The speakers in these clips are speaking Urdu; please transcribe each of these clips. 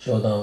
14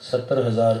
70,000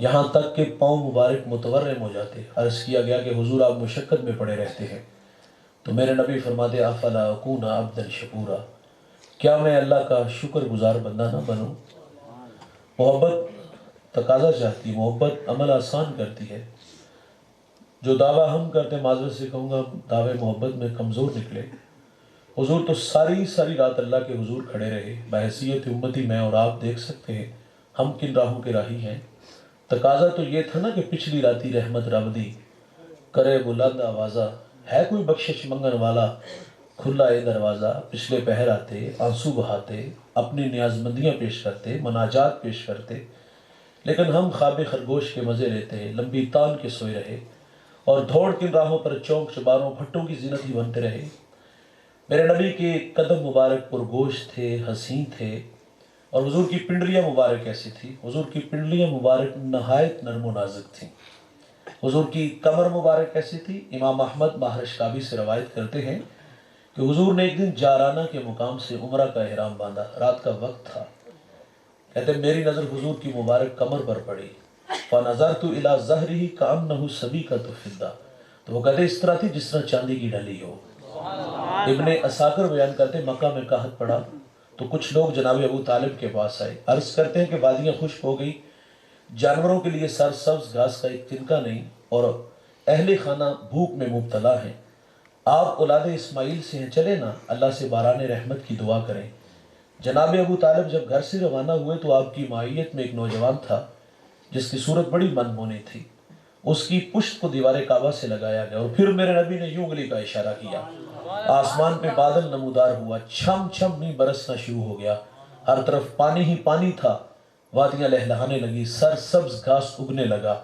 یہاں تک کہ پاؤں مبارک متورم ہو جاتے۔ عرض کیا گیا کہ حضور آپ مشقت میں پڑے رہتے ہیں، تو میرے نبی فرماتے افلا اکون عبدا شکورا، کیا میں اللہ کا شکر گزار بندہ نہ بنوں؟ محبت تقاضا چاہتی، محبت عمل آسان کرتی ہے۔ جو دعویٰ ہم کرتے ہیں، معذرت سے کہوں گا دعوے محبت میں کمزور نکلے۔ حضور تو ساری رات اللہ کے حضور کھڑے رہے، بحیثیت امتی میں اور آپ دیکھ سکتے ہیں ہم کن راہوں کے راہی ہیں۔ تقاضا تو یہ تھا نا کہ پچھلی راتی رحمت رب دی کرے بلند آوازہ، ہے کوئی بخشش منگن والا کھلا اے دروازہ۔ پچھلے پہر آتے، آنسو بہاتے، اپنی نیازمندیاں پیش کرتے، مناجات پیش کرتے، لیکن ہم خواب خرگوش کے مزے لیتے، لمبی تان کے سوئے رہے اور دوڑ کن راہوں پر چوک چباروں بھٹوں کی زینت ہی بنتے رہے۔ میرے نبی کے قدم مبارک پرگوش تھے، حسین تھے، اور حضور کی پنڈلیاں مبارک ایسی تھی، حضور کی پنڈلیاں مبارک نہایت نرم و نازک تھیں۔ حضور کی کمر مبارک ایسی تھی، امام احمد ماہرش کابی سے روایت کرتے ہیں کہ حضور نے ایک دن جارانہ کے مقام سے عمرہ کا احرام باندھا، رات کا وقت تھا، کہتے ہیں میری نظر حضور کی مبارک کمر پر پڑی، فَنَظَرْتُ إِلَىٰ ظَهْرِهِ كَأَنَّهُ سَبِيكَةُ فِضَّةٌ، تو وہ کہتے اس طرح تھی جس طرح چاندی کی ڈلی ہو۔ ابن اساکر بیان کرتے مکہ میں قحط پڑا تو کچھ لوگ جناب ابو طالب کے پاس آئے، عرض کرتے ہیں کہ وادیاں خشک ہو گئی، جانوروں کے لیے سرسبز گھاس کا ایک تنکا نہیں، اور اہل خانہ بھوک میں مبتلا ہیں، آپ اولاد اسماعیل سے ہیں، چلے نا اللہ سے باران رحمت کی دعا کریں۔ جناب ابو طالب جب گھر سے روانہ ہوئے تو آپ کی معیت میں ایک نوجوان تھا جس کی صورت بڑی منمونی تھی، اس کی پشت کو دیوار کعبہ سے لگایا گیا، اور پھر میرے نبی نے یوں انگلی کا اشارہ کیا، آسمان پہ بادل نمودار ہوا، چھم چھم نہیں برسنا شروع ہو گیا، ہر طرف پانی ہی پانی تھا، وادیاں لہلہانے لگی، سرسبز گھاس اگنے لگا۔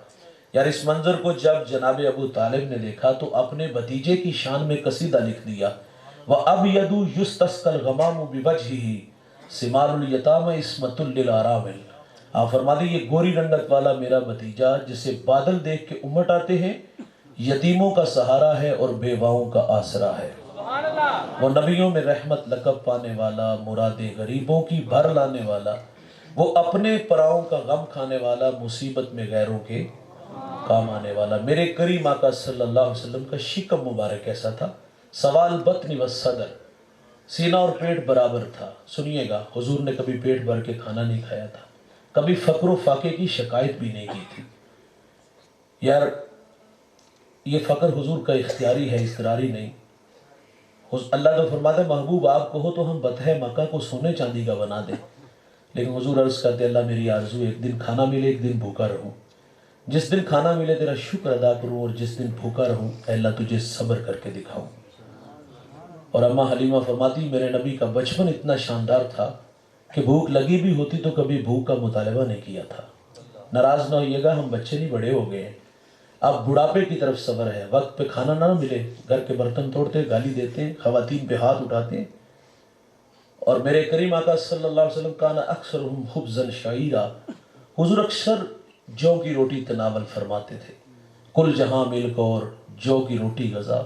یار اس منظر کو جب جناب ابو طالب نے دیکھا تو اپنے بھتیجے کی شان میں قصیدہ لکھ دیا، وَأَبْيَدُ يُسْتَسْقَى الْغَمَامُ بِوَجْهِهِ ثِمَارُ الْيَتَامَ عِصْمَةٌ لِلْأَرَامِلِ، آپ فرما دیں یہ گوری رنگت والا میرا بھتیجا جسے بادل دیکھ کے امٹ آتے ہیں، یتیموں کا سہارا ہے اور بیواؤں کا آسرا ہے، وہ نبیوں میں رحمت لقب پانے والا، مراد غریبوں کی بھر لانے والا، وہ اپنے پراؤں کا غم کھانے والا، مصیبت میں غیروں کے کام آنے والا۔ میرے کریم آقا صلی اللہ علیہ وسلم کا شکم مبارک ایسا تھا، سوال بطن و صدر، سینہ اور پیٹ برابر تھا۔ سنیے گا حضور نے کبھی پیٹ بھر کے کھانا نہیں کھایا تھا، کبھی فقر و فاقے کی شکایت بھی نہیں کی تھی۔ یار یہ فقر حضور کا اختیاری ہے، اضطراری نہیں۔ اللہ تو فرماتا ہے محبوب آپ کہو تو ہم بطح مکہ کو سونے چاندی کا بنا دیں، لیکن حضور عرض کرتے اللہ میری آرزو ایک دن کھانا ملے، ایک دن بھوکا رہوں، جس دن کھانا ملے تیرا شکر ادا کروں، اور جس دن بھوکا رہوں اے اللہ تجھے صبر کر کے دکھاؤں۔ اور اماں حلیمہ فرماتی میرے نبی کا بچپن اتنا شاندار تھا کہ بھوک لگی بھی ہوتی تو کبھی بھوک کا مطالبہ نہیں کیا تھا۔ ناراض نہ ہوئیے گا، ہم بچے نہیں بڑے ہو گئے ہیں، اب بڑھاپے کی طرف صبر ہے، وقت پہ کھانا نہ ملے گھر کے برتن توڑتے، گالی دیتے، خواتین پہ ہاتھ اٹھاتے۔ اور میرے کریم آقا صلی اللہ علیہ وسلم کانا اکثرہم خبزا شعیرا، حضور اکثر جو کی روٹی تناول فرماتے تھے، کل جہاں مل کو اور جو کی روٹی غذا،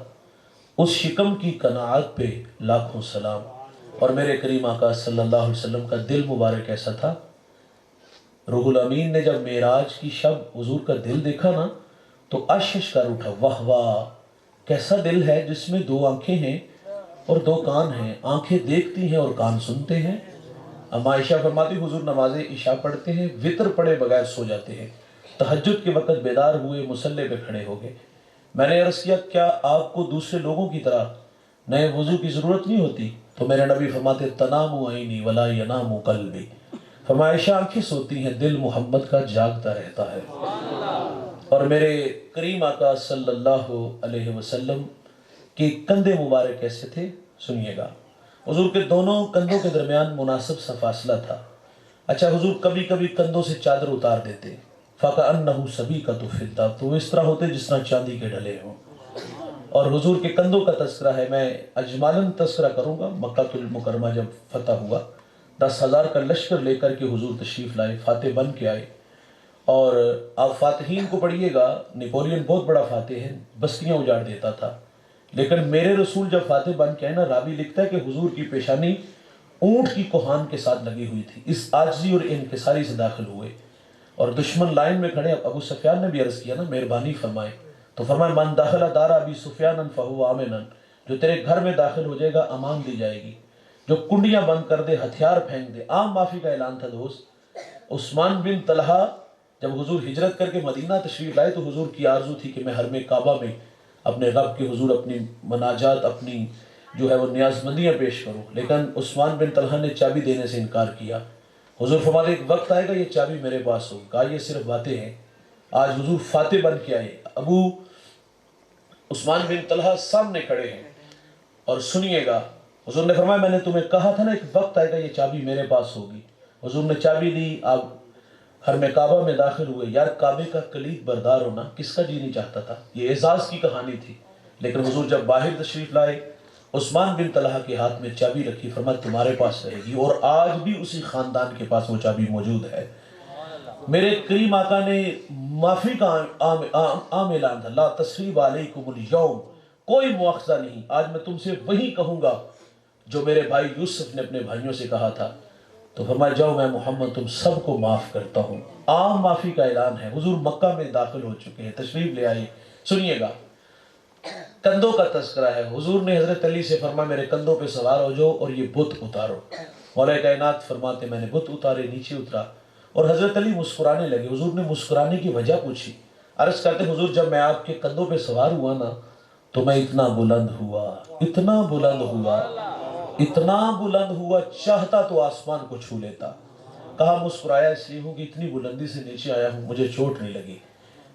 اس شکم کی قناعت پہ لاکھوں سلام۔ اور میرے کریم آقا صلی اللہ علیہ وسلم کا دل مبارک ایسا تھا، روح الامین نے جب معراج کی شب حضور کا دل دیکھا نا تو اشش کر اٹھا، واہ واہ کیسا دل ہے جس میں دو آنکھیں ہیں اور دو کان ہیں، آنکھیں دیکھتی ہیں اور کان سنتے ہیں۔ اما عائشہ فرماتی حضور نماز عشاء پڑھتے ہیں، وطر پڑھے بغیر سو جاتے ہیں، تہجد کے وقت بیدار ہوئے مصلی پہ کھڑے ہو گئے۔ میں نے عرض کیا کیا آپ کو دوسرے لوگوں کی طرح نئے وضو کی ضرورت نہیں ہوتی؟ تو میرے نبی فرماتے تنام عینی ولا ینام قلبی، فرمایا عائشہ آنکھیں سوتی ہیں، دل محمد کا جاگتا رہتا ہے۔ اور میرے کریم آقا صلی اللہ علیہ وسلم کے کندھے مبارک کیسے تھے سنیے گا، حضور کے دونوں کندھوں کے درمیان مناسب سا فاصلہ تھا۔ اچھا حضور کبھی کبھی کندھوں سے چادر اتار دیتے، فَكَأَنَّهُ سَبِيكَةُ فِضَّةٌ، تو اس طرح ہوتے جس طرح چاندی کے ڈھلے ہوں۔ اور حضور کے کندھوں کا تذکرہ ہے، میں اجمالاً تذکرہ کروں گا۔ مکہ المکرمہ جب فتح ہوا، 10,000 کا لشکر لے کر کے حضور تشریف لائے، فاتح بن کے آئے، اور آپ فاتحین کو پڑھیے گا، نیپولین بہت بڑا فاتح ہے، بستیاں اجاڑ دیتا تھا، لیکن میرے رسول جب فاتح بن کے آئے نا، راوی لکھتا ہے کہ حضور کی پیشانی اونٹ کی کوہان کے ساتھ لگی ہوئی تھی، اس عاجزی اور انکساری سے داخل ہوئے، اور دشمن لائن میں کھڑے، ابو سفیان نے بھی عرض کیا نا مہربانی فرمائے، تو فرمائے من دخل دار ابی سفیان فہو آمنا، جو تیرے گھر میں داخل ہو جائے گا امان دی جائے گی، جو کنڈیاں بند کر دے، ہتھیار پھینک دے۔ عام معافی کا اعلان تھا دوست۔ عثمان بن طلحہ جب حضور ہجرت کر کے مدینہ تشریف لائے تو حضور کی آرزو تھی کہ میں حرم کعبہ میں اپنے رب کے حضور اپنی مناجات، اپنی جو ہے وہ نیاز مندیاں پیش کروں، لیکن عثمان بن طلحہ نے چابی دینے سے انکار کیا۔ حضور فرماتے ایک وقت آئے گا یہ چابی میرے پاس ہوگی، کہا یہ صرف باتیں ہیں۔ آج حضور فاتح بن کے آئے، ابو عثمان بن طلحہ سامنے کھڑے ہیں، اور سنیے گا حضور نے فرمایا میں نے تمہیں کہا تھا نا ایک وقت آئے گا یہ چابی میرے پاس ہوگی۔ حضور نے چابی دی، آپ حرم کعبہ میں داخل ہوئے۔ یار کعبے کا کلید بردار ہونا کس کا جی نہیں چاہتا تھا؟ یہ اعزاز کی کہانی تھی، لیکن حضور جب باہر تشریف لائے عثمان بن طلحہ کے ہاتھ میں چابی رکھی، فرمایا تمہارے پاس رہے گی، اور آج بھی اسی خاندان کے پاس وہ چابی موجود ہے۔ میرے کریم آقا نے معافی کا عام اعلان تھا، لا تثریب علیکم اليوم، کوئی مواخذہ نہیں، آج میں تم سے وہی کہوں گا جو میرے بھائی یوسف نے اپنے بھائیوں سے کہا تھا۔ تو فرمایا جاؤ میں محمد تم سب کو معاف کرتا ہوں۔ عام معافی کا اعلان ہے۔ حضور مکہ میں داخل ہو چکے ہیں، تشریف لے آئے۔ سنیے گا کندھوں کا تذکرہ ہے۔ حضور نے حضرت علی سے فرمایا میرے کندھوں پہ سوار ہو جاؤ اور یہ بت اتارو۔ مولا کائنات فرماتے میں نے بت اتارے، نیچے اترا، اور حضرت علی مسکرانے لگے۔ حضور نے مسکرانے کی وجہ پوچھی، عرض کرتے حضور جب میں آپ کے کندھوں پہ سوار ہوا نا تو میں اتنا بلند ہوا، اتنا بلند ہوا، اتنا بلند ہوا، چاہتا تو آسمان کو چھو لیتا۔ کہا مسکرایا اس لیے ہوں کہ اتنی بلندی سے نیچے آیا ہوں، مجھے چوٹ نہیں لگی۔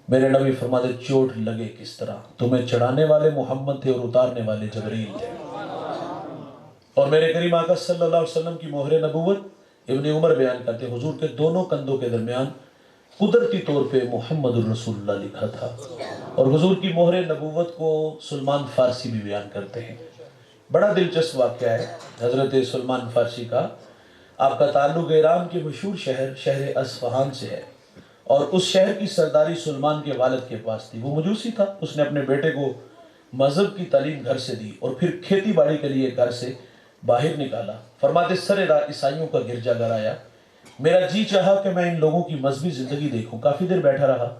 میرے نبی فرماتے چوٹ لگے کس طرح، تمہیں چڑھانے والے محمد تھے اور اتارنے والے جبریل تھے۔ اور میرے کریم آقا صلی اللہ علیہ وسلم کی مہر نبوت ابن عمر بیان کرتے حضور کے دونوں کندھوں کے درمیان قدرتی طور پہ محمد الرسول اللہ لکھا تھا، اور حضور کی مہر نبوت کو سلمان فارسی بھی بیان کرتے ہیں۔ بڑا دلچسپ واقعہ ہے حضرت سلمان فارسی کا۔ آپ کا تعلق ایران کے مشہور شہر اصفہان سے ہے، اور اس شہر کی سرداری سلمان کے والد کے پاس تھی۔ وہ مجوسی تھا، اس نے اپنے بیٹے کو مذہب کی تعلیم گھر سے دی اور پھر کھیتی باڑی کے لیے گھر سے باہر نکالا۔ فرماتے سر راہ عیسائیوں کا گرجا گھر آیا، میرا جی چاہا کہ میں ان لوگوں کی مذہبی زندگی دیکھوں۔ کافی دیر بیٹھا رہا،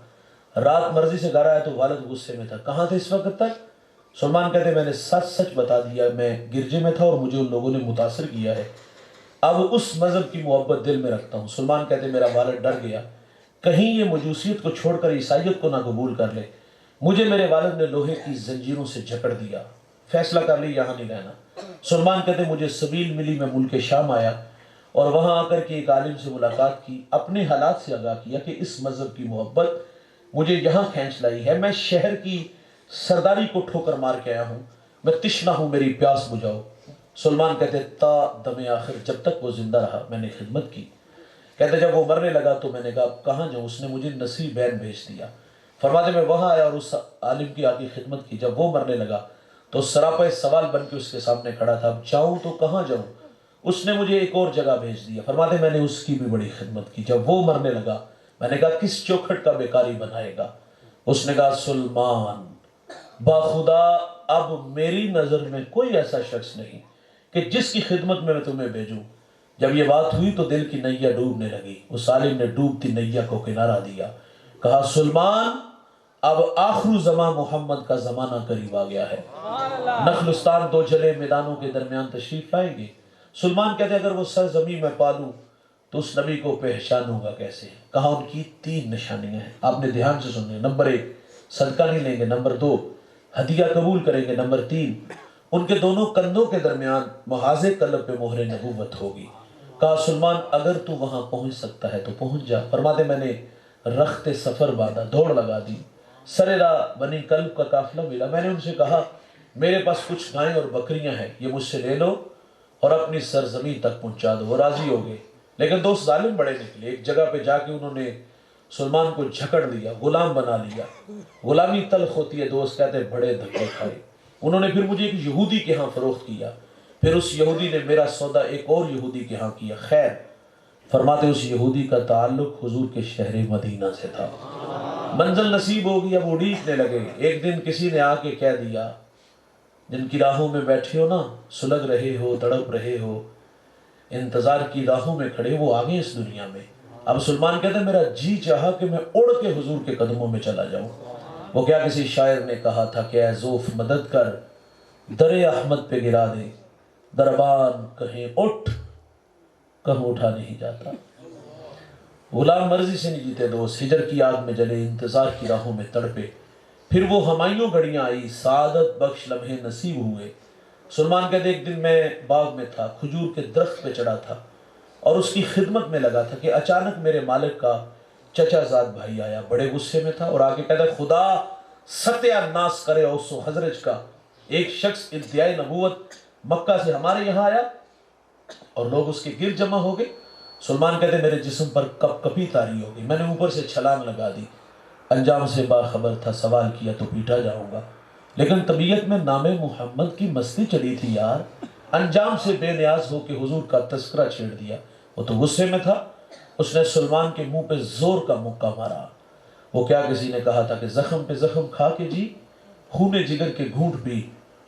رات مرضی سے گھر آیا تو والد غصے میں تھا، کہاں تھے اس وقت تک؟ سلمان کہتے میں نے سچ سچ بتا دیا، میں گرجے میں تھا اور مجھے ان لوگوں نے متاثر کیا ہے، اب اس مذہب کی محبت دل میں رکھتا ہوں۔ سلمان کہتے میرا والد ڈر گیا کہیں یہ مجوسیت کو چھوڑ کر عیسائیت کو نہ قبول کر لے۔ مجھے میرے والد نے لوہے کی زنجیروں سے جکڑ دیا، فیصلہ کر لی یہاں نہیں رہنا۔ سلمان کہتے مجھے سبیل ملی، میں ملک شام آیا اور وہاں آ کر کے ایک عالم سے ملاقات کی، اپنے حالات سے آگاہ کیا کہ اس مذہب کی محبت مجھے یہاں کھینچ لائی ہے، میں شہر کی سرداری کو ٹھوکر مار کے آیا ہوں، میں تشنہ ہوں، میری پیاس بجھاؤ۔ سلمان کہتے تا دم آخر، جب تک وہ زندہ رہا میں نے خدمت کی۔ کہتے جب وہ مرنے لگا تو میں نے کہا کہاں جاؤں؟ اس نے مجھے نصری بین بھیج دیا۔ فرماتے میں وہاں آیا اور اس عالم کی آگے خدمت کی۔ جب وہ مرنے لگا تو سراپا سوال بن کے اس کے سامنے کھڑا تھا، اب جاؤں تو کہاں جاؤں؟ اس نے مجھے ایک اور جگہ بھیج دیا۔ فرماتے میں نے اس کی بھی بڑی خدمت کی۔ جب وہ مرنے لگا میں نے کہا کس چوکھٹ کا بیکاری بنائے گا؟ اس نے کہا سلمان باخدا اب میری نظر میں کوئی ایسا شخص نہیں کہ جس کی خدمت میں تمہیں بھیجوں۔ جب یہ بات ہوئی تو دل کی نیا ڈوبنے لگی، اس عالم نے ڈوبتی نیا کو کنارہ دیا، کہا سلمان اب آخر زمان محمد کا زمانہ قریب آ گیا ہے، نخلستان دو جلے میدانوں کے درمیان تشریف لائیں گے۔ سلمان کہتے اگر وہ سرزمین میں پالوں تو اس نبی کو پہچانوں گا کیسے؟ کہا ان کی 3 نشانیاں ہیں، آپ نے دھیان سے سنیں۔ نمبر 1 صدقہ نہیں لیں گے، نمبر 2 ہدیہ قبول کریں گے، نمبر 3 ان کے دونوں کندھوں کے درمیان محاذ قلب پہ مہر نبوت ہوگی۔ کہا سلمان اگر تو وہاں پہنچ سکتا ہے تو پہنچ جا۔ فرماتے میں نے رخت سفر باندھا، دوڑ لگا دی، سر راہ بنی کلب کا قافلہ ملا۔ میں نے ان سے کہا میرے پاس کچھ گائیں اور بکریاں ہیں، یہ مجھ سے لے لو اور اپنی سرزمین تک پہنچا دو۔ وہ راضی ہو گئے، لیکن دوست ظالم بڑے نکلے۔ ایک جگہ پہ جا کے انہوں نے سلمان کو جھکڑ دیا، غلام بنا لیا۔ غلامی تلخ ہوتی ہے دوست، کہتے ہیں بڑے دھکے کھائے۔ انہوں نے پھر مجھے ایک یہودی کے ہاں فروخت کیا، پھر اس یہودی نے میرا سودا ایک اور یہودی کے ہاں کیا۔ خیر فرماتے اس یہودی کا تعلق حضور کے شہر مدینہ سے تھا۔ منزل نصیب ہوگی، اب اڑیکنے لگے۔ ایک دن کسی نے آ کے کہہ دیا جن کی راہوں میں بیٹھے ہو نا، سلگ رہے ہو، تڑپ رہے ہو، انتظار کی راہوں میں کھڑے، وہ آگے اس دنیا میں اب سلمان کہتے ہیں میرا جی چاہا کہ میں اڑ کے حضور کے قدموں میں چلا جاؤں۔ وہ کیا کسی شاعر نے کہا تھا کہ اے زوف مدد کر، در احمد پہ گرا دے، دربان کہیں اٹھ، کہوں اٹھا نہیں جاتا۔ غلام مرضی سے نہیں جیتے دوست، ہجر کی آگ میں جلے، انتظار کی راہوں میں تڑپے، پھر وہ ہمایوں گھڑیاں آئی، سعادت بخش لمحے نصیب ہوئے۔ سلمان کہتے ایک دن میں باغ میں تھا، کھجور کے درخت پہ چڑھا تھا اور اس کی خدمت میں لگا تھا کہ اچانک میرے مالک کا چچا زاد بھائی آیا، بڑے غصے میں تھا اور آگے کہتا ہے خدا ستیہ ناس کرے اوسو حضرت کا، ایک شخص ادعائے نبوت مکہ سے ہمارے یہاں آیا اور لوگ اس کے گرد جمع ہو گئے۔ سلمان کہتے میرے جسم پر کپ کپی طاری ہو گئی، میں نے اوپر سے چھلانگ لگا دی، انجام سے باخبر تھا، سوال کیا تو پیٹا جاؤں گا، لیکن طبیعت میں نام محمد کی مستی چلی تھی یار، انجام سے بے نیاز ہو کے حضور کا تذکرہ چھیڑ دیا۔ وہ تو غصے میں تھا، اس نے سلمان کے منہ پہ زور کا مکہ مارا۔ وہ کیا کسی نے کہا تھا کہ زخم پہ زخم کھا کے جی، خون جگر کے گھونٹ پی،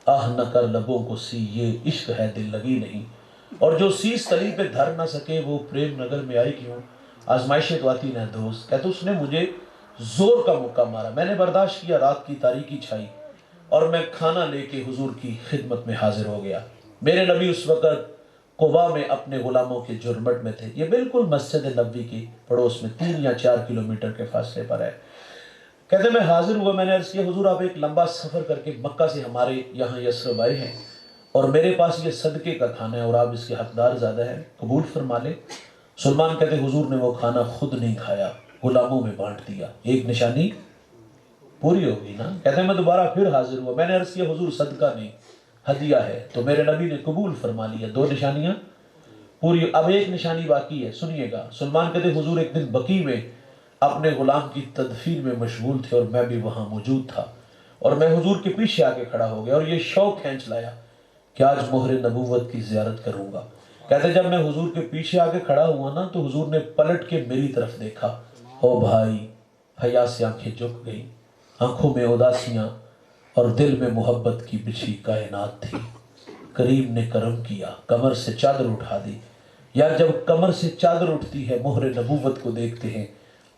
آہ نہ کر لبوں کو سی، یہ عشق ہے دل لگی نہیں، اور جو سیس تلی پہ دھر نہ سکے وہ پریم نگر میں آئی کیوں۔ آزمائشیں تو آتی نہ دوست، کہتے اس نے مجھے زور کا مکہ مارا، میں نے برداشت کیا، رات کی تاریکی چھائی اور میں کھانا لے کے حضور کی خدمت میں حاضر ہو گیا۔ میرے نبی اس وقت قباء میں اپنے غلاموں کے جرمٹ میں تھے، یہ بالکل مسجد نبوی کی پڑوس میں 3 یا 4 کلومیٹر کے فاصلے پر ہے۔ کہتے میں حاضر ہوا، میں نے عرض کیا حضور آپ ایک لمبا سفر کر کے مکہ سے ہمارے یہاں یثرب آئے ہیں اور میرے پاس یہ صدقے کا کھانا ہے اور آپ اس کے حقدار زیادہ ہیں، قبول فرما لیں۔ سلمان کہتے حضور نے وہ کھانا خود نہیں کھایا، غلاموں میں بانٹ دیا، ایک نشانی پوری ہوگی نا۔ کہتے ہیں میں دوبارہ پھر حاضر ہوا، میں نے عرض کیا حضور صدقہ نہیں ہدیہ ہے، تو میرے نبی نے قبول فرما لیا، 2 نشانیاں پوری، اب ایک نشانی باقی ہے، سنیے گا۔ سلمان کہتے حضور ایک دن بقیع میں اپنے غلام کی تدفین میں مشغول تھے اور میں بھی وہاں موجود تھا، اور میں حضور کے پیچھے آ کے کھڑا ہو گیا اور یہ شوق کھینچ لایا کہ آج مہر نبوت کی زیارت کروں گا۔ کہتے جب میں حضور کے پیچھے آ کے کھڑا ہوا نا تو حضور نے پلٹ کے میری طرف دیکھا، او بھائی، حیا سے آنکھیں جھک گئی، آنکھوں میں اداسیاں اور دل میں محبت کی بچھی کائنات تھی۔ کریم نے کرم کیا، کمر سے چادر اٹھا دی۔ یار جب کمر سے چادر اٹھتی ہے، مہر نبوت کو دیکھتے ہیں،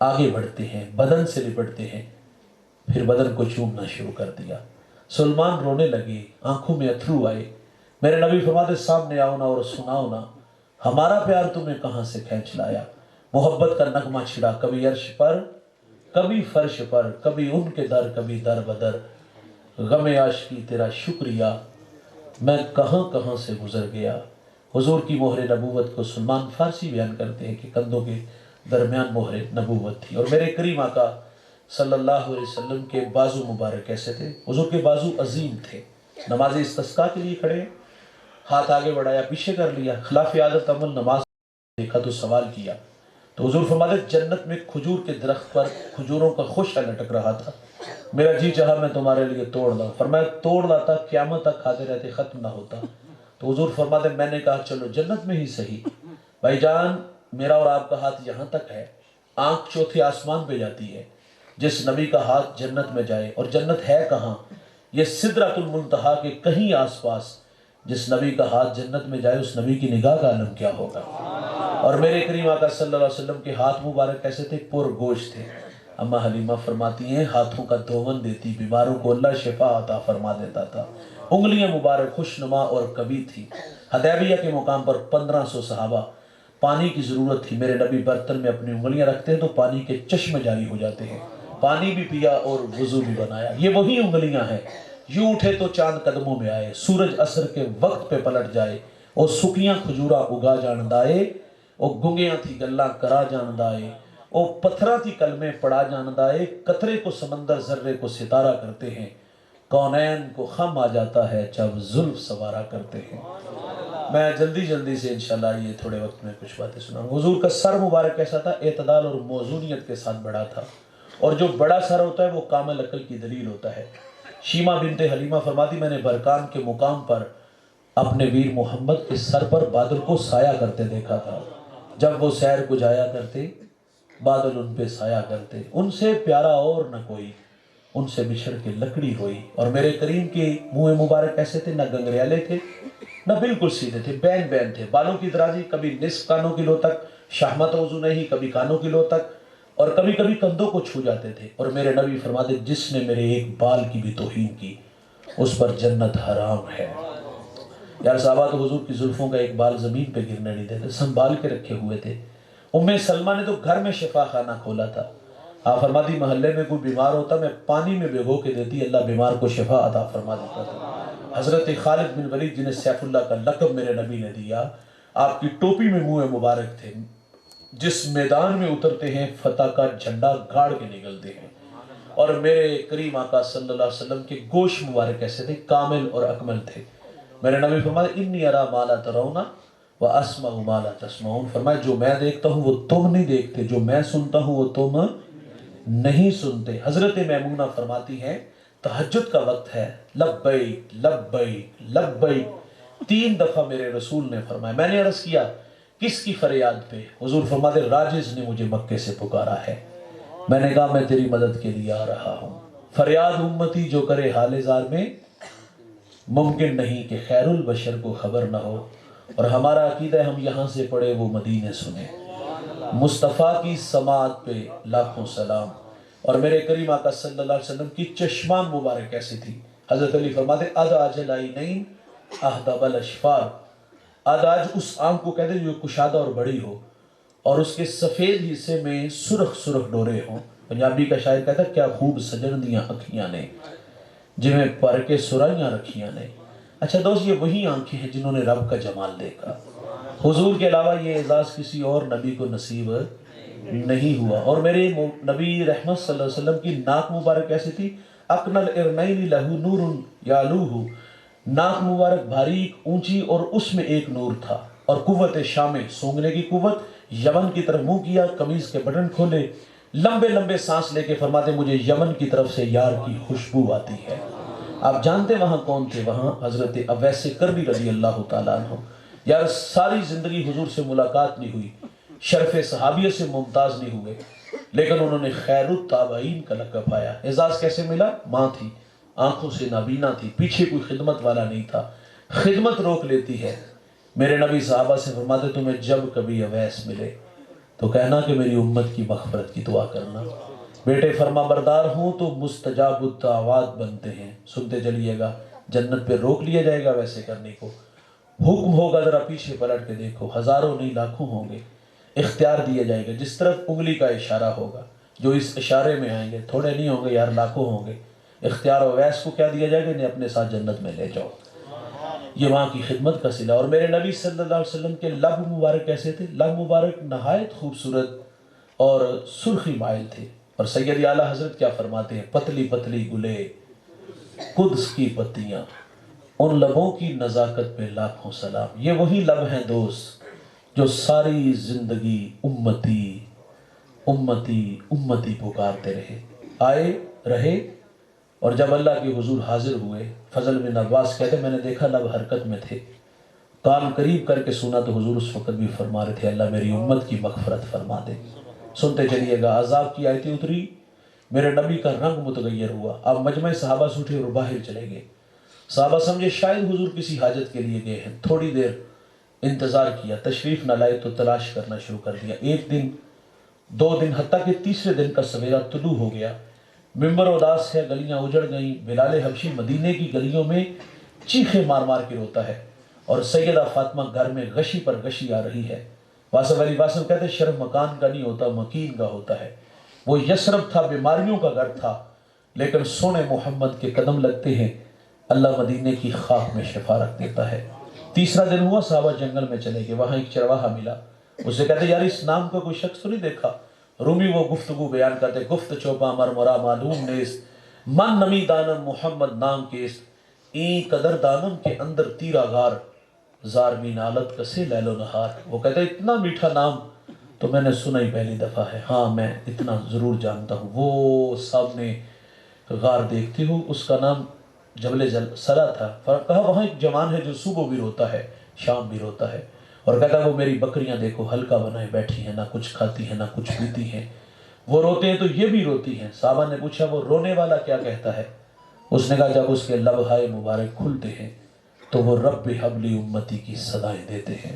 آگے بڑھتے ہیں، بدن سے لپٹتے ہیں، پھر بدن کو چومنا شروع کر دیا۔ سلمان رونے لگے، آنکھوں میں اتھرو آئے۔ میرے نبی فرماتے سامنے آؤ نا اور سناؤ نا، ہمارا پیار تمہیں کہاں سے کھینچ لایا۔ محبت کا نغمہ چھڑا، کبھی عرش پر کبھی فرش پر، کبھی ان کے در کبھی در بدر، غم عاشقی تیرا شکریہ، میں کہاں کہاں سے گزر گیا۔ حضور کی مہر نبوت کو سلمان فارسی بیان کرتے ہیں کہ کندھوں کے درمیان مہر نبوت تھی، اور میرے کریم آقا صلی اللہ علیہ وسلم کے بازو مبارک کیسے تھے؟ حضور کے بازو عظیم تھے، نماز استسقاء کے لیے کھڑے، ہاتھ آگے بڑھایا، پیچھے کر لیا، خلاف عادت عمل نماز دیکھا تو سوال کیا، تو حضور فرماتے جنت میں کھجور کے درخت پر کھجوروں کا خوشہ لٹک رہا تھا، میرا جی چاہا میں تمہارے لیے توڑ لاؤں، فرمایا توڑ لاتا، قیامت تک کھاتے رہتے، ختم نہ ہوتا۔ تو حضور فرماتے میں نے کہا چلو جنت میں ہی صحیح، بھائی جان میرا اور آپ کا ہاتھ یہاں تک ہے، آنکھ چوتھے آسمان پہ جاتی ہے، جس نبی کا ہاتھ جنت میں جائے، اور جنت ہے کہاں؟ یہ سدرۃ المنتہا کے کہیں آس پاس، جس نبی کا ہاتھ جنت میں جائے اس نبی کی نگاہ کا عالم کیا ہوگا۔ اور میرے کریم آقا صلی اللہ علیہ وسلم کے ہاتھ مبارک کیسے تھے؟ پر گوشت تھے۔ اماں حلیمہ فرماتی ہیں ہاتھوں کا دھون دیتی، بیماروں کو اللہ شفا عطا فرما دیتا تھا، انگلیاں مبارک خوشنما اور کبھی تھی۔ حدیبیہ کے مقام پر 1500 صحابہ، پانی کی ضرورت تھی، میرے نبی برتن میں اپنی انگلیاں رکھتے ہیں تو پانی کے چشمے جاری ہو جاتے ہیں، پانی بھی پیا اور وضو بھی بنایا، یہ وہی انگلیاں ہیں۔ یوں اٹھے تو چاند قدموں میں آئے، سورج عصر کے وقت پہ پلٹ جائے، اور سکیاں کھجورا اگا جان دائے، او گنگیاں تھی گلاں کرا جان دائے، او پتھرا تھی کلمے پڑا جان دائے، قطرے کو سمندر ذرے کو ستارہ کرتے ہیں، کونین کو خم آ جاتا ہے جب زلف سوارا کرتے ہیں۔ میں جلدی سے انشاءاللہ یہ تھوڑے وقت میں کچھ باتیں سناؤں۔ حضور کا سر مبارک کیسا تھا؟ اعتدال اور موزونیت کے ساتھ بڑا تھا، اور جو بڑا سر ہوتا ہے وہ کامل عقل کی دلیل ہوتا ہے۔ شیمہ بنت حلیمہ فرماتی میں نے برکان کے مقام پر اپنے ویر محمد کے سر پر بادل کو سایہ کرتے دیکھا تھا، جب وہ سیر کو جایا کرتے بادل ان پہ سایہ کرتے، ان سے پیارا اور نہ کوئی، ان سے بچھڑ کے لکڑی ہوئی۔ اور میرے کریم کے منہ مبارک کیسے تھے؟ نہ گنگریالے تھے نہ بالکل سیدھے تھے، بین بین تھے، بالوں کی درازی کبھی نصف کانوں کی لو تک شہمت وضو نہیں، کبھی کانوں کی لو تک، اور کبھی کبھی کندھوں کو چھو جاتے تھے۔ اور میرے نبی فرماتے جس نے میرے ایک بال کی بھی توہین کی اس پر جنت حرام ہے۔ یار صحابہ تو حضور کی زلفوں کا ایک بال زمین پہ گرنے نہیں دیتے، سنبھال کے رکھے ہوئے تھے۔ ام سلمہ نے تو گھر میں شفا خانہ کھولا تھا۔ آپ فرماتی محلے میں کوئی بیمار ہوتا میں پانی میں بھگو کے دیتی، اللہ بیمار کو شفا عطا فرما دیتا تھا۔ حضرت خالد بن ولید جنہیں سیف اللہ کا لقب میرے نبی نے دیا، آپ کی ٹوپی میں منہ مبارک تھے، جس میدان میں اترتے ہیں فتح کا جھنڈا گاڑ کے نکلتے ہیں۔ اور میرے کریم آقا صلی اللہ علیہ وسلم کے گوشت مبارک ایسے تھے، کامل اور اکمل تھے۔ میرے نبی فرماتے انی ارا ما لا ترون واسمع ما لا تسمعون، فرمایا جو میں دیکھتا ہوں وہ تم نہیں دیکھتے، جو میں سنتا ہوں وہ تم نہیں سنتے۔ حضرت میمونہ فرماتی ہیں تہجد کا وقت ہے، لبیک لبیک لبیک 3 دفعہ میرے رسول نے فرمایا۔ میں نے عرض کیا کس کی فریاد پہ؟ حضور فرماتے راجز نے مجھے مکے سے پکارا ہے۔ میں نے کہا میں تیری مدد کے لیے آ رہا ہوں۔ فریاد امتی جو کرے حال زار میں، ممکن نہیں کہ خیر البشر کو خبر نہ ہو۔ اور ہمارا عقیدہ ہے ہم یہاں سے پڑھے وہ مدینے سنیں۔ مصطفیٰ کی سماعت پہ لاکھوں سلام۔ اور میرے کریم آقا صلی اللہ علیہ وسلم کی چشمان مبارک ایسی تھی، حضرت علی فرماتے ادعج العینین اہدب الاشفار، ادعج اس آنکھ کو کہتے ہیں جو کشادہ اور بڑی ہو اور اس کے سفید حصے میں سرخ سرخ ڈورے ہوں۔ پنجابی کا شاعر کہتا ہے کیا خوب سجن دیاں اکھیاں نے، جنہیں پر کے سرائیاں رکھیاں نے۔ اچھا دوست، یہ وہی آنکھیں ہیں جنہوں نے رب کا جمال دیکھا۔ حضور کے علاوہ یہ اعزاز کسی اور نبی کو نصیب نہیں ہوا۔ اور میرے نبی رحمت صلی اللہ علیہ وسلم کی ناک مبارک ایسی تھی، اقنل ارنین لہو نور یالوہ، ناک مبارک باریک اونچی اور اس میں ایک نور تھا، اور قوت شامے سونگنے کی قوت، یمن کی طرف منہ کیا، قمیض کے بٹن کھولے، لمبے لمبے سانس لے کے فرماتے مجھے یمن کی طرف سے یار کی خوشبو آتی ہے۔ آپ جانتے وہاں کون تھے؟ وہاں حضرت اویس کربی رضی اللہ تعالیٰ عنہ۔ یار ساری زندگی حضور سے ملاقات نہیں ہوئی، شرف صحابیت سے ممتاز نہیں ہوئے، لیکن انہوں نے خیر التابعین کا لقب پایا۔ اعزاز کیسے ملا؟ ماں تھی، آنکھوں سے نابینا تھی، پیچھے کوئی خدمت والا نہیں تھا، خدمت روک لیتی ہے۔ میرے نبی صحابہ سے فرماتے تمہیں جب کبھی اویس ملے تو کہنا کہ میری امت کی مغفرت کی دعا کرنا۔ بیٹے فرما بردار ہوں تو مستجاب الدعوات بنتے ہیں۔ سنتے چلیے گا، جنت پہ روک لیا جائے گا ویسے کرنے کو، حکم ہوگا ذرا پیچھے پلٹ کے دیکھو، ہزاروں نہیں لاکھوں ہوں گے، اختیار دیا جائے گا جس طرف انگلی کا اشارہ ہوگا، جو اس اشارے میں آئیں گے تھوڑے نہیں ہوں گے یار، لاکھوں ہوں گے۔ اختیار اویس کو کیا دیا جائے گا؟ انہیں اپنے ساتھ جنت میں لے جاؤ۔ یہ وہاں کی خدمت کا صلہ۔ اور میرے نبی صلی اللہ علیہ وسلم کے لب مبارک کیسے تھے؟ لب مبارک نہایت خوبصورت اور سرخی مائل تھے۔ اور سید اعلیٰ حضرت کیا فرماتے ہیں؟ پتلی پتلی گلے قدس کی پتیاں، ان لبوں کی نزاکت پہ لاکھوں سلام۔ یہ وہی لب ہیں دوست جو ساری زندگی امتی امتی امتی پکارتے رہے، آئے رہے۔ اور جب اللہ کے حضور حاضر ہوئے، فضل بن عباس کہتے میں نے دیکھا لب حرکت میں تھے، کان قریب کر کے سنا تو حضور اس وقت بھی فرما رہے تھے اللہ میری امت کی مغفرت فرما دے۔ سنتے چلیے گا، عذاب کی آیتیں اتری، میرے نبی کا رنگ متغیر ہوا، اب مجمع صحابہ سے اٹھے اور باہر چلے گئے۔ صحابہ سمجھے شاید حضور کسی حاجت کے لیے گئے ہیں، تھوڑی دیر انتظار کیا، تشریف نہ لائے تو تلاش کرنا شروع کر دیا۔ 1 دن 2 دن، حتیٰ کہ تیسرے دن کا سویرا طلوع ہو گیا، ممبر اداس ہے، گلیاں اجڑ گئیں، بلال حبشی مدینے کی گلیوں میں چیخیں مار مار کے روتا ہے، اور سیدہ فاطمہ گھر میں غشی پر غشی آ رہی ہے۔ واصف علی واصف کہتے شرف مکان کا نہیں ہوتا، مکین کا ہوتا ہے۔ وہ یثرب تھا، بیماریوں کا گھر تھا، لیکن سونے محمد کے قدم لگتے ہیں، اللہ مدینے کی خاک میں شفا رکھ دیتا ہے۔ تیسرا دن ہوا، صحابہ جنگل میں چلے گئے، وہاں ایک چرواہا ملا، اسے کہتے یار اس نام کا کوئی شخص تو نہیں دیکھا؟ رومی وہ گفتگو بیان کرتے، گفت چوپا مرمرا معلوم نیست، من نمی دانم محمد نام کیست، این قدر دانم کے اندر تیرا غار، زار می نالت کسے لیل و نہار۔ وہ کہتے اتنا میٹھا نام تو میں نے سنا ہی پہلی دفعہ ہے، ہاں میں اتنا ضرور جانتا ہوں۔ وہ سامنے غار دیکھتے ہو، اس کا نام جبل سلا تھا۔ کہا وہاں ایک جوان ہے جو صبح بھی روتا ہے شام بھی روتا ہے، اور کہتا وہ میری بکریاں دیکھو ہلکا بنائے بیٹھی ہیں، نہ کچھ کھاتی ہیں نہ کچھ پیتی ہیں، وہ روتے ہیں تو یہ بھی روتی ہیں۔ صحابہ نے پوچھا وہ رونے والا کیا کہتا ہے؟ اس نے کہا جب اس کے لبہائے مبارک کھلتے ہیں تو وہ رب حبلی امتی کی صدائیں دیتے ہیں۔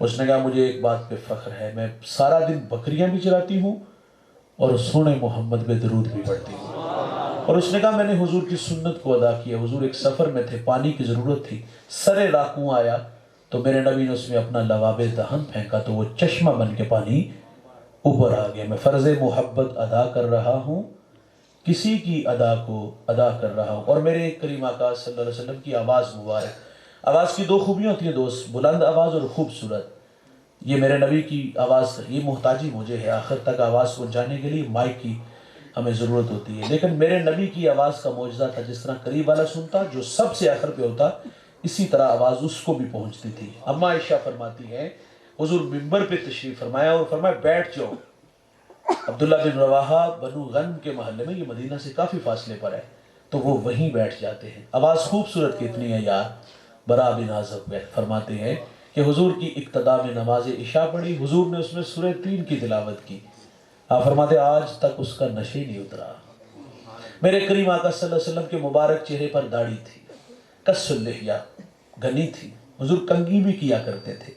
اس نے کہا مجھے ایک بات پہ فخر ہے، میں سارا دن بکریاں بھی چراتی ہوں اور سونے محمد پہ درود بھی پڑھتی ہوں۔ اور اس نے کہا میں نے حضور کی سنت کو ادا کیا، حضور ایک سفر میں تھے، پانی کی ضرورت تھی، سرے راکوں آیا تو میرے نبی نے اس میں اپنا لواب دہن پھینکا تو وہ چشمہ بن کے پانی اوپر آ گیا۔ میں فرض محبت ادا کر رہا ہوں، کسی کی ادا کو ادا کر رہا ہوں۔ اور میرے کریم آقا صلی اللہ علیہ وسلم کی آواز مبارک، آواز کی دو خوبیاں ہوتی ہیں دوست، بلند آواز اور خوبصورت۔ یہ میرے نبی کی آواز، یہ محتاجی مجھے ہے، آخر تک آواز پہنچانے کے لیے مائک کی ہمیں ضرورت ہوتی ہے، لیکن میرے نبی کی آواز کا معجزہ تھا، جس طرح قریب والا سنتا جو سب سے آخر پہ ہوتا، اسی طرح آواز اس کو بھی پہنچتی تھی۔ اما عائشہ فرماتی ہیں حضور منبر پہ تشریف فرمایا اور فرمایا بیٹھ جاؤ۔ عبداللہ بن رواحہ بنو غنم کے محلے میں، یہ مدینہ سے کافی فاصلے پر ہے، تو وہ وہیں بیٹھ جاتے ہیں۔ آواز خوبصورت کتنی ہے یار۔ برا بن عازب فرماتے ہیں کہ حضور کی اقتداء میں نماز عشاء پڑھی، حضور نے اس میں سورہ 3 کی تلاوت کی۔ آپ فرماتے آج تک اس کا نشے نہیں اترا۔ میرے کریم آقا صلی اللہ علیہ وسلم کے مبارک چہرے پر داڑھی تھی، کس اللحیہ، گھنی تھی، حضور کنگھی بھی کیا کرتے تھے۔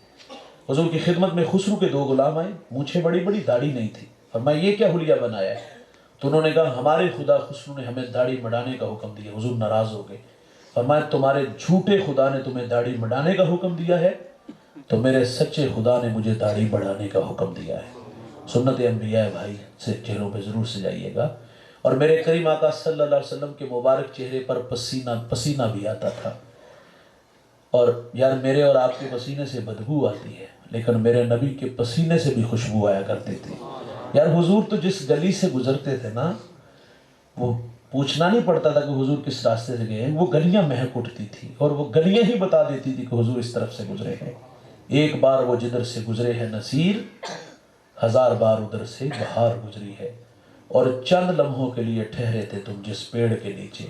حضور کی خدمت میں خسرو کے 2 غلام آئے، مونچھیں بڑی بڑی، داڑھی نہیں تھی۔ فرمایا یہ کیا حلیہ بنایا ہے؟ تو انہوں نے کہا ہمارے خدا خسرو نے ہمیں داڑھی مڈانے کا حکم دیا۔ حضور ناراض ہو گئے، فرمایا تمہارے جھوٹے خدا نے تمہیں داڑھی مڈانے کا حکم دیا ہے تو میرے سچے خدا نے مجھے داڑھی بڑھانے کا حکم دیا ہے۔ سنت انبیاء بھائی سے چہروں پہ ضرور سجائیے گا۔ اور میرے کریم آقا صلی اللہ علیہ وسلم کے مبارک چہرے پر پسینہ بھی آتا تھا۔ اور یار میرے اور آپ کے پسینے سے بدبو آتی ہے، لیکن میرے نبی کے پسینے سے بھی خوشبو آیا کرتی تھی۔ یار حضور تو جس گلی سے گزرتے تھے نا، وہ پوچھنا نہیں پڑتا تھا کہ حضور کس راستے سے گئے ہیں، وہ گلیاں مہک اٹھتی تھی اور وہ گلیاں ہی بتا دیتی تھی کہ حضور اس طرف سے گزرے ہیں۔ ایک بار وہ جدھر سے گزرے ہیں نصیر، 1000 بار ادھر سے بہار گزری ہے۔ اور چند لمحوں کے لیے ٹھہرے تھے تم جس پیڑ کے نیچے،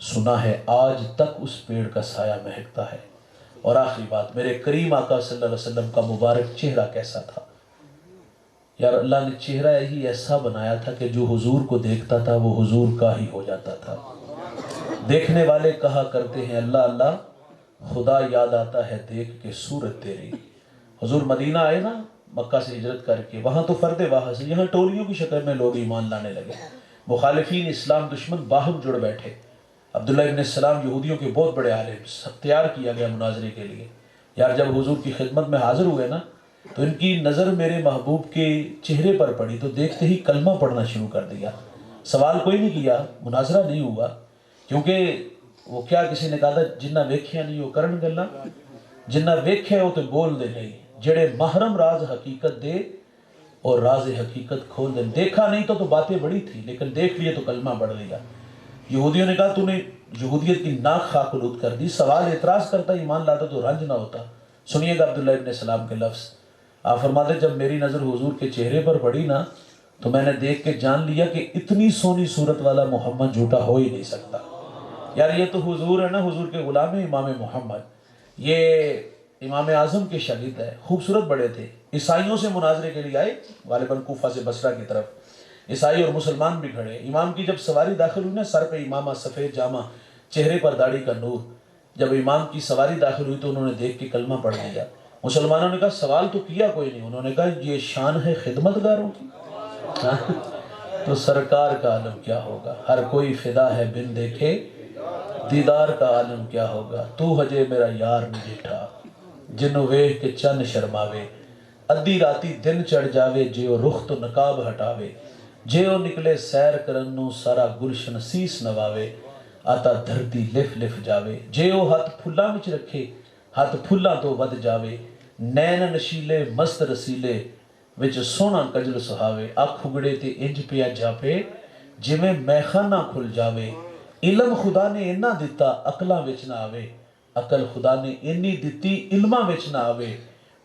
سنا ہے آج تک اس پیڑ کا سایہ مہکتا ہے۔ اور آخری بات، میرے کریم آقا صلی اللہ علیہ وسلم کا مبارک چہرہ کیسا تھا؟ یار اللہ نے چہرہ ہی ایسا بنایا تھا کہ جو حضور کو دیکھتا تھا وہ حضور کا ہی ہو جاتا تھا۔ دیکھنے والے کہا کرتے ہیں اللہ اللہ، خدا یاد آتا ہے دیکھ کے صورت تیری۔ حضور مدینہ آئے نا مکہ سے ہجرت کر کے، وہاں تو فرد واحد سے، یہاں ٹولیوں کی شکل میں لوگ ایمان لانے لگے، مخالفین اسلام دشمن باہم جڑ بیٹھے۔ عبداللہ ابن السلام یہودیوں کے بہت بڑے عالم، تیار کیا گیا مناظرے کے لیے۔ یار جب حضور کی خدمت میں حاضر ہوئے نا تو ان کی نظر میرے محبوب کے چہرے پر پڑی تو دیکھتے ہی کلمہ پڑھنا شروع کر دیا۔ سوال کوئی نہیں کیا، مناظرہ نہیں ہوا، کیونکہ وہ کیا کسی نے کہا تھا جنہ ویکھیا نہیں وہ کرن گلا، جنہ ویکھیا وہ تو بول دے نہیں، جڑے محرم راز حقیقت دے اور راز حقیقت کھول دے۔ دیکھا نہیں تو باتیں بڑی تھی، لیکن دیکھ لیے تو کلمہ پڑھ لیا۔ یہودیوں نے کہا تو نے یہودیت کی ناک خاک آلود کر دی، سوال اعتراض کرتا ایمان لاتا تو رنج نہ ہوتا۔ سنیے گا عبداللہ ابن السلام کے لفظ، آپ فرماتے جب میری نظر حضور کے چہرے پر پڑی نا تو میں نے دیکھ کے جان لیا کہ اتنی سونی صورت والا محمد جھوٹا ہو ہی نہیں سکتا۔ یار یہ تو حضور ہے نا، حضور کے غلام ہیں امام محمد، یہ امام اعظم کے شاگرد ہے، خوبصورت بڑے تھے۔ عیسائیوں سے مناظرے کے لیے آئے، غالباً کوفہ سے بصرہ کی طرف، عیسائی اور مسلمان بھی کھڑے۔ امام کی جب سواری داخل ہوئی نا، سر پہ امامہ، سفید جامہ، چہرے پر داڑھی کا نور، جب امام کی سواری داخل ہوئی تو انہوں نے دیکھ کے کلمہ پڑھ لیا۔ مسلمانوں نے کہا سوال تو کیا کوئی نہیں، انہوں نے کہا یہ شان ہے خدمت گاروں کی، تو سرکار کا عالم کیا ہوگا، ہر کوئی فدا ہے بن دیکھے دیدار کا عالم کیا ہوگا۔ تو ہجے میرا یار نجیٹھا جنوں ویکھ کے چن شرماوے، ادھی راتی دن چڑھ جاوے جے او رخ تو نقاب ہٹاوے، جے او نکلے سیر کرن نوں سارا گلشن سیس نواوے، آتا دھرتی لف لف جاوے، جے او ہاتھ پھلاں وچ رکھے ہاتھ پھلاں تو ود جاوے، نین نشیلے مست رسیلے وچ سونا کجل سہاوے، اکھ اگڑے تے انج پیا جاپے جویں میخانہ کھل جاوے، علم خدا نے اینا دتا عقلاں وچ نہ آوے، عقل خدا نے اینی دتی علماں وچ نہ آوے،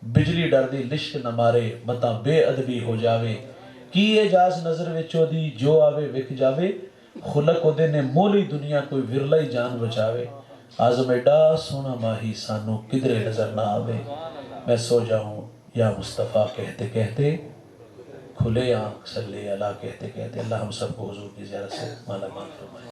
بجلی ڈر دی لشک نہ مارے متا بے ادبی ہو جاوے، کی اعجاز نظر وچوں دی جو آوے وک جاوے، خلق او دے نے مولی دنیا کوئی ورلا ہی جان بچاوے، آزم ایڈا سونا ماہی سانو کدرے نظر نہ آوے، میں سو جاؤں یا مصطفیٰ کہتے کہتے، کھلے آنکھ صلی اللہ کہتے کہتے۔ اللہ ہم سب کو حضور کی زیارت سے مالا مال فرمائے۔